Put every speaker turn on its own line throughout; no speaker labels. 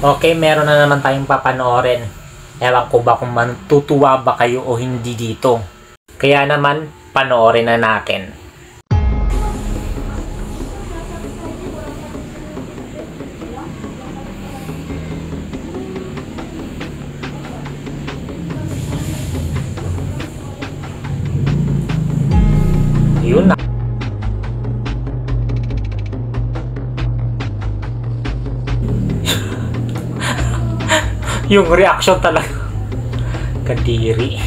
Okay, meron na naman tayong papanoorin. Ewan ko ba kung matutuwa ba kayo o hindi dito. Kaya naman, panoorin na natin. Yun na. Yung reaction talaga. Kadiri.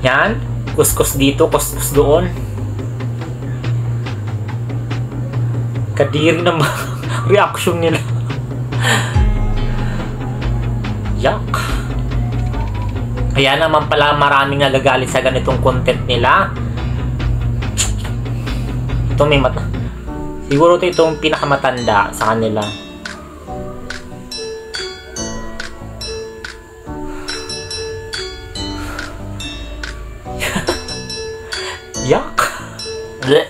Yan. Kuskus dito, kuskus doon. Kadiri naman. Reaction nila. Yak. Kaya naman pala maraming nagagalit sa ganitong content nila. Ito may mata. Siguro ito itong pinakamatanda sa kanila. Yak! Bleh.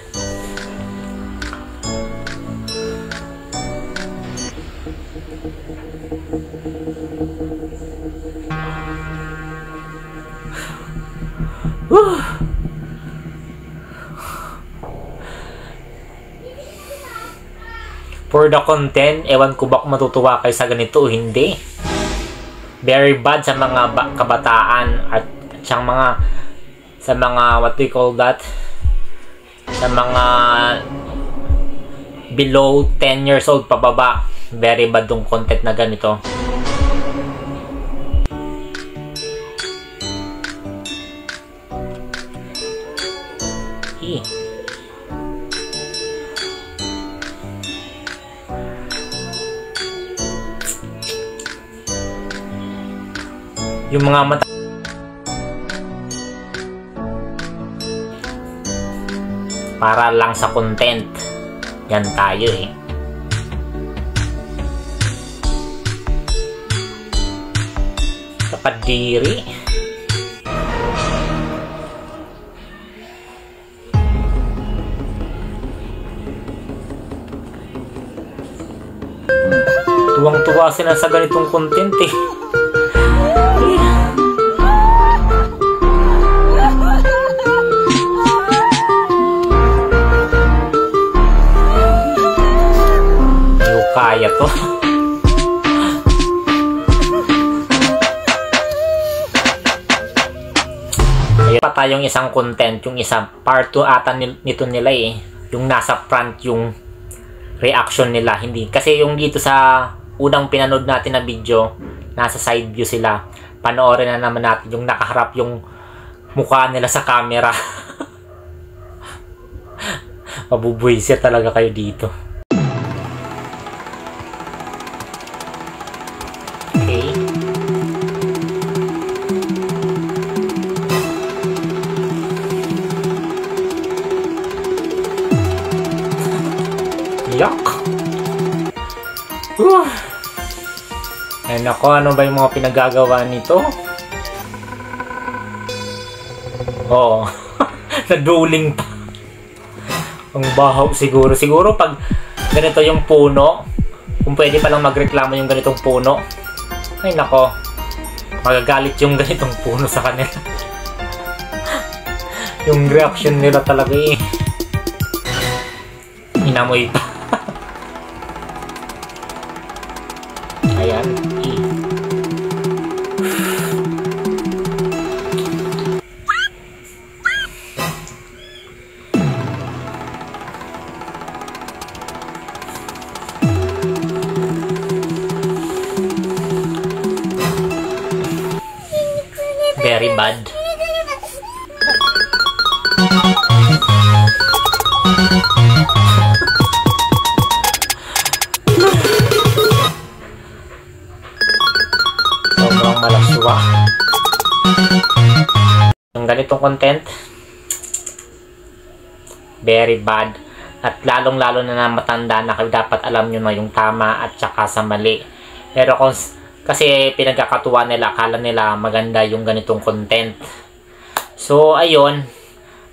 For the content, ewan ko ba kung matutuwa kayo sa ganito o hindi. Very bad sa mga kabataan at sa mga what do you call that? Sa mga below 10 years old pababa. Very bad yung content na ganito. Yung mga mata para lang sa content. Yan tayo eh. Kadiri. Tuwang-tuwa sila sa ganitong content eh. Kaya to. Kaya pa tayong isang content, yung isang part 2 ata nito nila eh. Yung nasa front yung reaction nila, hindi. Kasi yung dito sa unang pinanood natin na video, nasa side view sila. Panoorin na naman natin yung nakaharap yung mukha nila sa camera. Mabubuisit talaga kayo dito. Yak! Ay nako, ano ba yung mga pinagagawa nito? Oo. Naduling pa. Ang bahaw siguro. Siguro pag ganito yung puno, kung pwede palang magreklamo yung ganitong puno. Ay nako. Magagalit yung ganitong puno sa kanila. Yung reaction nila talaga eh. Inamoy pa. Ayan. Very bad. Sobrang malaswa. Yung ganitong content, very bad. At lalong-lalo na matanda na kayo, dapat alam nyo na yung tama at saka sa mali. Pero kasi pinagkakatuwa nila, akala nila maganda yung ganitong content. So, ayun.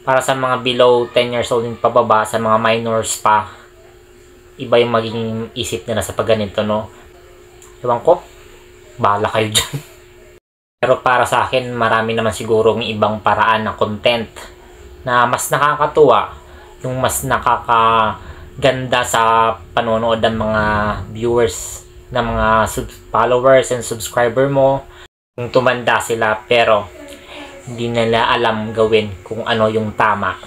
Para sa mga below 10 years old yung pababa, sa mga minors pa, iba yung magiging isip nila sa pagganito, no? Ewan ko, bahala kayo dyan. Pero para sa akin, marami naman sigurong ibang paraan ng content na mas nakakatuwa, yung mas nakakaganda sa panonood ng mga viewers, ng mga followers and subscriber mo. Yung tumanda sila pero hindi nila alam gawin kung ano yung tama.